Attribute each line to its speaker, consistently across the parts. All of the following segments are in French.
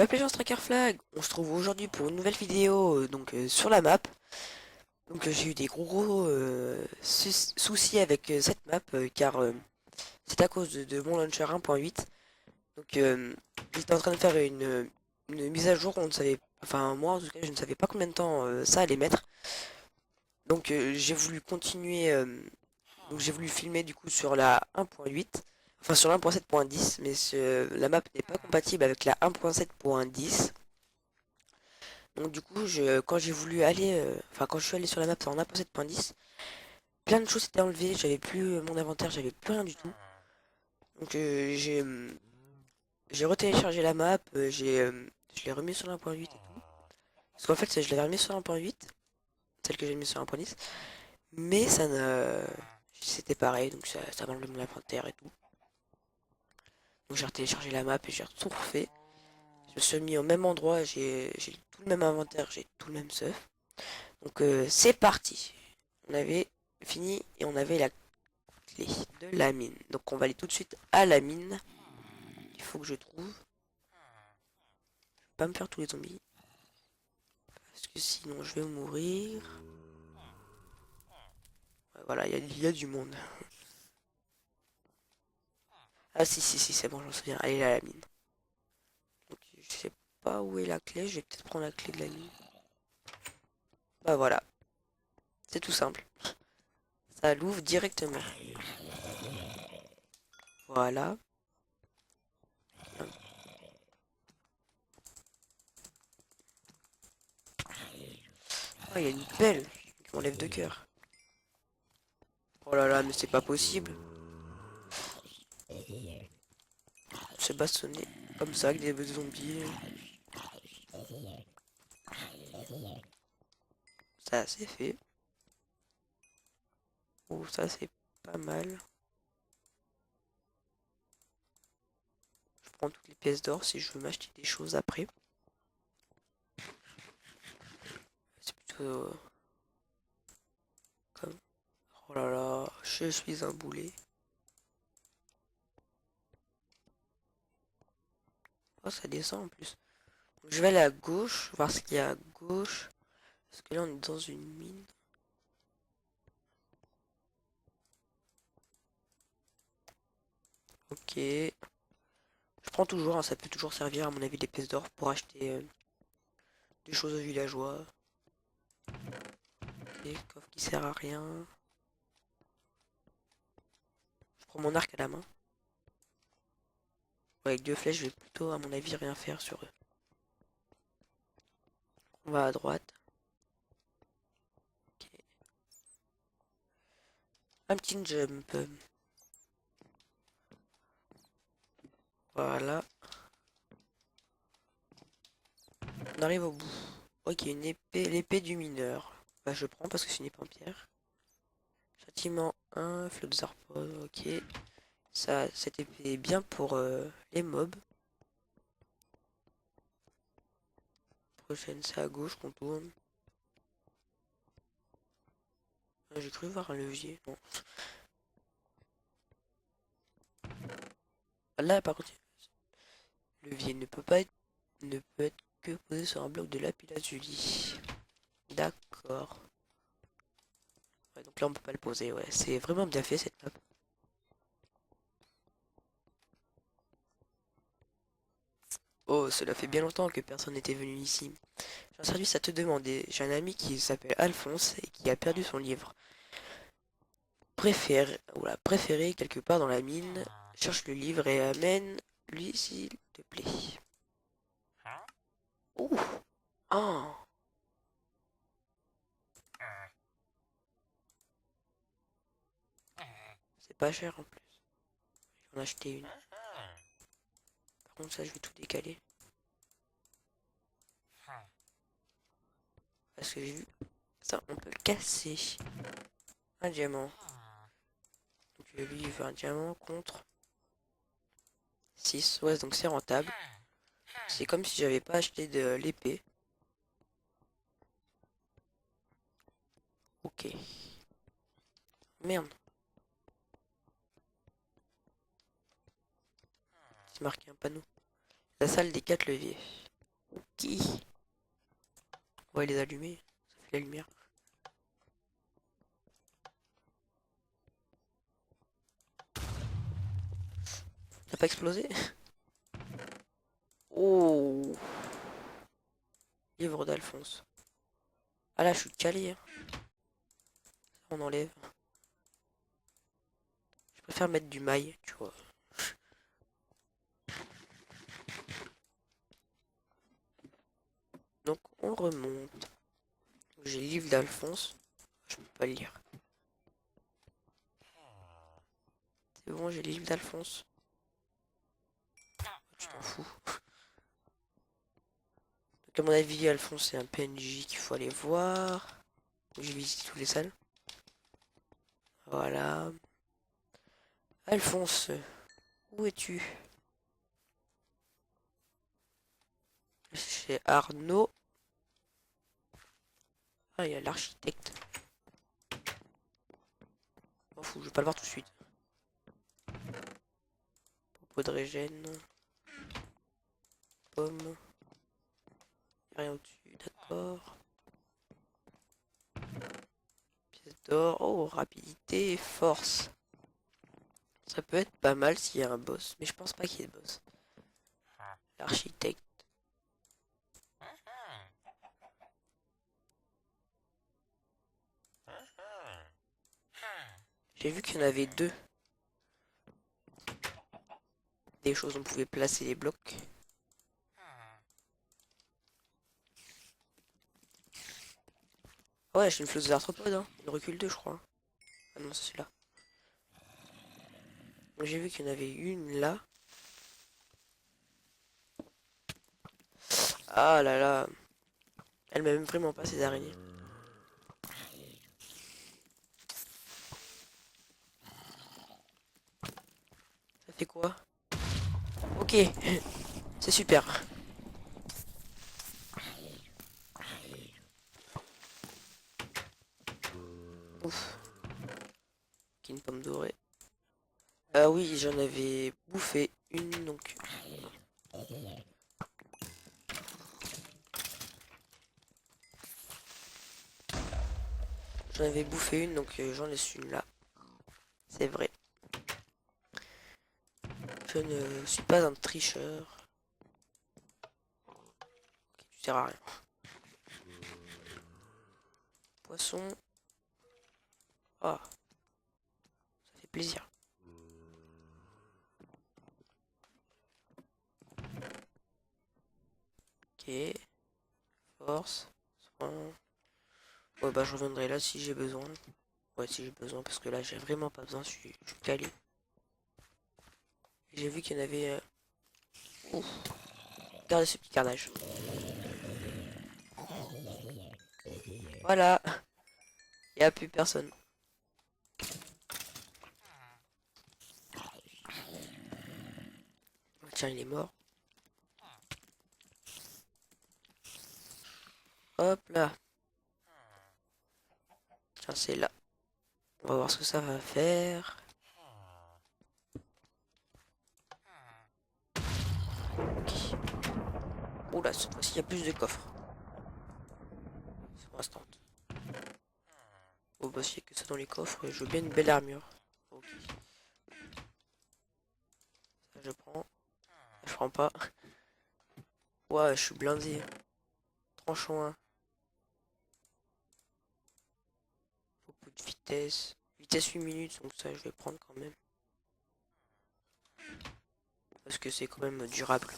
Speaker 1: Y'a les gens Striker Flag, on se trouve aujourd'hui pour une nouvelle vidéo sur la map. J'ai eu des gros soucis avec cette map car c'est à cause de mon launcher 1.8. J'étais en train de faire une mise à jour, on ne savait, enfin moi en tout cas je ne savais pas combien de temps ça allait mettre. J'ai voulu continuer, j'ai voulu filmer du coup sur la 1.8, enfin sur la 1.7.10, mais la map n'est pas compatible avec la 1.7.10. Quand j'ai voulu aller, quand je suis allé sur la map en 1.7.10, plein de choses étaient enlevées, j'avais plus mon inventaire, j'avais plus rien du tout. Donc euh, j'ai j'ai retéléchargé la map, je l'ai remis sur l'1.8 et tout. Parce qu'en fait, je l'avais remis sur l'1.8, celle que j'ai mis sur l'1.10, mais ça ne... C'était pareil, donc ça m'a enlevé mon inventaire et tout. Donc j'ai retéléchargé la map et j'ai tout refait. Je me suis mis au même endroit, j'ai tout le même inventaire, j'ai tout le même stuff. C'est parti. On avait fini et on avait la clé de la mine. Donc on va aller tout de suite à la mine. Il faut que je trouve. Je vais pas me faire tous les zombies. Parce que sinon je vais mourir. Ouais, voilà, il y a du monde. Ah si, c'est bon, j'en souviens. Allez à la mine. Je sais pas où est la clé. Je vais peut-être prendre la clé de la mine. Bah voilà. C'est tout simple. Ça l'ouvre directement. Voilà. Oh, il y a une pelle qui m'enlève 2 cœurs. Oh là là, mais c'est pas possible. Se bastonner comme ça avec des zombies. Ça c'est fait. Oh, ça c'est pas mal. Je prends toutes les pièces d'or si je veux m'acheter des choses après. C'est plutôt comme... Oh là là, je suis un boulet. Oh, ça descend en plus. Je vais aller à gauche, voir ce qu'il y a à gauche. Parce que là, on est dans une mine. Ok. Je prends toujours, hein, ça peut toujours servir à mon avis des pièces d'or pour acheter des choses aux villageois. Et coffre qui sert à rien. Je prends mon arc à la main. Ouais, avec 2 flèches, je vais plutôt, à mon avis, rien faire sur eux. On va à droite. Ok. Un petit jump. Voilà. On arrive au bout. Ok, une épée, l'épée du mineur. Bah, je prends parce que c'est une épée en pierre. Châtiment 1, flot de zarpod, ok. Ça, cette épée est bien pour les mobs. Prochaine, c'est à gauche qu'on tourne. Ah, j'ai cru voir un levier. Non. Ah, là, par contre, le levier ne peut être que posé sur un bloc de lapis lazuli. D'accord. Ouais, donc là, on peut pas le poser, ouais. C'est vraiment bien fait cette map. Oh, cela fait bien longtemps que personne n'était venu ici. J'ai un service à te demander. J'ai un ami qui s'appelle Alphonse et qui a perdu son livre préféré quelque part dans la mine. Cherche le livre et amène-lui s'il te plaît. Ouh. Ah, c'est pas cher en plus. Je vais en acheter une. Par contre, ça, je vais tout décaler. Parce que j'ai vu. Ça, on peut le casser. Un diamant. Donc, lui, il veut un diamant contre 6. Ouais, donc c'est rentable. C'est comme si j'avais pas acheté de l'épée. Ok. Merde. C'est marqué un panneau. La salle des 4 leviers. Qui? On va les allumer. Ça fait la lumière. T'as pas explosé? Oh! Livre d'Alphonse. Ah là, je suis calé, hein. On enlève. Je préfère mettre du mail, tu vois. Donc, on remonte. J'ai le livre d'Alphonse. Je peux pas le lire. C'est bon, j'ai le livre d'Alphonse. Tu t'en fous. Donc, à mon avis, Alphonse, c'est un PNJ qu'il faut aller voir. J'ai visité toutes les salles. Voilà. Alphonse, où es-tu? Chez Arnaud. Ah, il y a l'architecte. M'en fous, je vais pas le voir tout de suite. Pot de régène. Pomme. Rien au-dessus, d'accord. Pièce d'or. Oh, rapidité et force. Ça peut être pas mal s'il y a un boss, mais je pense pas qu'il y ait de boss. L'architecte. J'ai vu qu'il y en avait deux. Des choses où on pouvait placer les blocs. Ouais, j'ai une flûte d'arthropode, hein. Une recul 2, je crois. Ah non, c'est celui-là. J'ai vu qu'il y en avait une là. Ah là là. Elle m'aime vraiment pas ces araignées. Ça fait quoi? Ok. C'est super. Ouf. Ok, une pomme dorée. Ah oui, j'en avais bouffé une, donc... J'en avais bouffé une, donc j'en laisse une là. C'est vrai. Je ne suis pas un tricheur. Ok, tu sers à rien. Poisson. Ah, ça fait plaisir. Ok. Force. Soin. Ouais, bah je reviendrai là si j'ai besoin. Ouais, si j'ai besoin, parce que là j'ai vraiment pas besoin, je suis calé. J'ai vu qu'il y en avait... Ouf. Regardez ce petit carnage. Voilà. Il n'y a plus personne. Tiens, il est mort. Hop là. Tiens, c'est là. On va voir ce que ça va faire. Ok. Oula, cette fois-ci, il y a plus de coffres. Sur instant. Oh bah s'il y a que ça dans les coffres, je veux bien une belle armure. Ok. Ça je prends. Ça, je prends pas. Ouais, je suis blindé. Tranchant un. Beaucoup de vitesse. Vitesse 8 minutes, donc ça je vais prendre quand même. Parce que c'est quand même durable.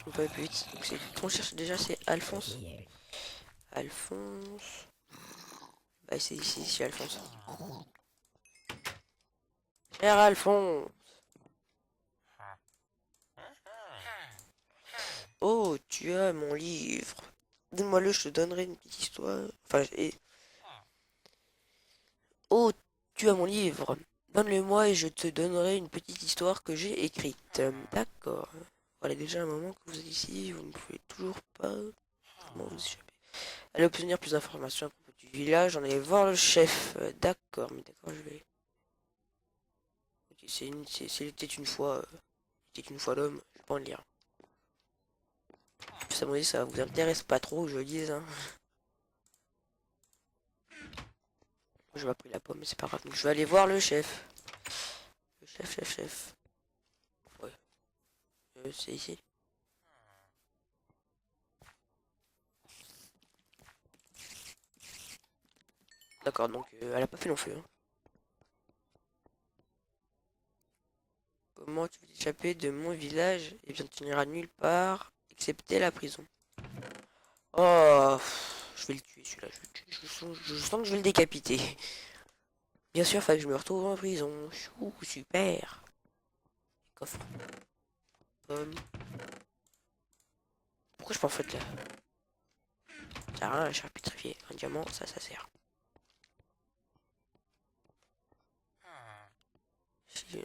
Speaker 1: On peut aller plus vite. Donc c'est qu'on cherche déjà, c'est Alphonse. Alphonse. Bah c'est ici, Alphonse. Cher Alphonse. Oh, tu as mon livre. Donne-moi-le, je te donnerai une petite histoire. Enfin, oh, tu as mon livre. Donne-le-moi et je te donnerai une petite histoire que j'ai écrite. D'accord. Voilà déjà un moment que vous êtes ici, vous ne pouvez toujours pas... Comment vous échapper? Allez obtenir plus d'informations à propos du village, on allait voir le chef. D'accord, mais d'accord, je vais... Ok, c'était une fois... C'était une fois l'homme, je vais pas en lire. Ça me dit ça vous intéresse pas trop, je le dis. Hein. Je vais pris la pomme, mais c'est pas grave. Donc je vais aller voir le chef. Le chef. Ouais, c'est ici. D'accord, donc elle a pas fait long feu. Hein. Comment tu veux t'échapper de mon village? Eh bien, tu n'iras nulle part, excepté la prison. Oh, je vais le tuer celui-là. Je sens que je vais le décapiter. Bien sûr, faut que je me retrouve en prison. Chou, super. Coffre. Pomme. Pourquoi je peux en fait là? Ça rien, un char pétrifié. Un diamant, ça sert.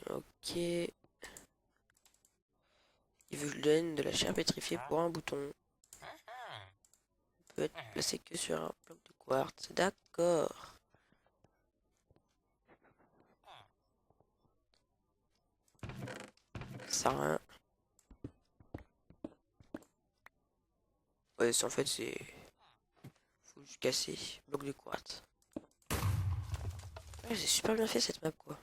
Speaker 1: Ok. Il veut que je donne de la chair pétrifiée pour un bouton. Peut être placé que sur un bloc de quartz. D'accord. Ça sert à rien. Ouais, en fait, c'est. Faut juste casser. Bloc de quartz. Ouais, c'est super bien fait cette map quoi.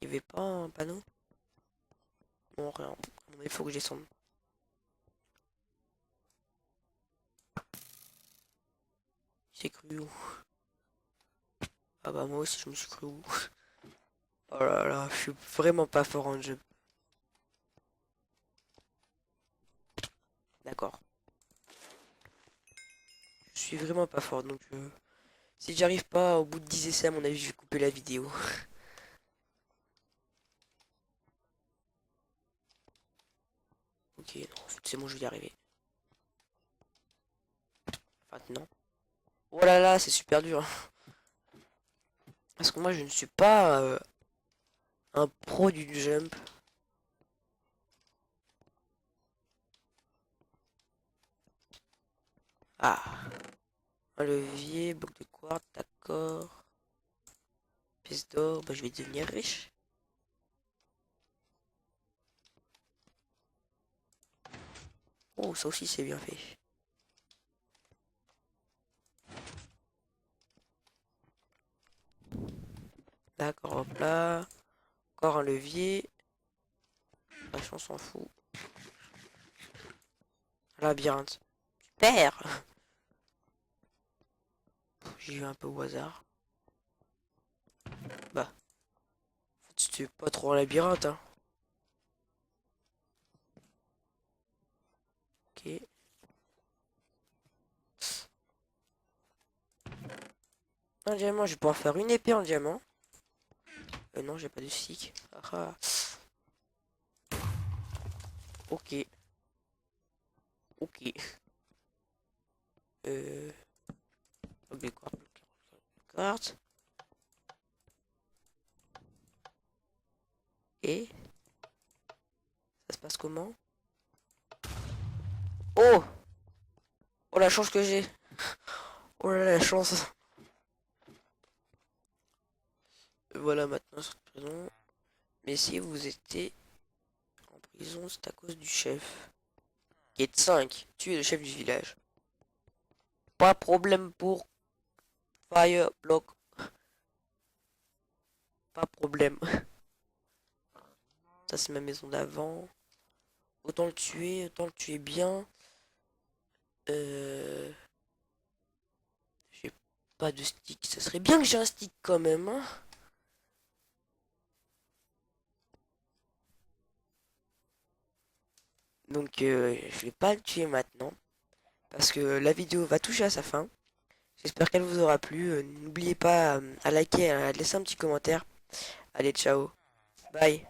Speaker 1: Il y avait pas un panneau? Non, rien. Il faut que je descende. Il s'est cru où? Ah bah moi aussi je me suis cru où? Oh là là, je suis vraiment pas fort en jeu. D'accord. Je suis vraiment pas fort donc si j'arrive pas au bout de 10 essais à mon avis je vais couper la vidéo. Ok, non, c'est bon je vais y arriver. Maintenant. Oh là là, c'est super dur. Parce que moi je ne suis pas un pro du jump. Ah, un levier, bloc de quartz, d'accord. Pièce d'or, bah je vais devenir riche. Oh, ça aussi c'est bien fait. D'accord, hop là. Encore un levier. La chance s'en fout. Un labyrinthe. Super. J'ai eu un peu au hasard. Bah, c'était pas trop un labyrinthe, hein. Ok. Un diamant, je vais pouvoir faire une épée en diamant. Non, j'ai pas de stick. Ah, ah. Ok. Ok. Euh... Ok, carte. Et ça se passe comment? Oh! Oh la chance que j'ai! Oh là là, la chance! Voilà maintenant cette prison. Mais si vous étiez en prison, c'est à cause du chef. Qui est de 5. Tu es le chef du village. Pas de problème pour Fireblock. Pas de problème. Ça c'est ma maison d'avant. Autant le tuer bien. Euh... J'ai pas de stick. Ça serait bien que j'ai un stick quand même. Hein. Donc je vais pas le tuer maintenant. Parce que la vidéo va toucher à sa fin. J'espère qu'elle vous aura plu. N'oubliez pas à liker, à laisser un petit commentaire. Allez, ciao. Bye.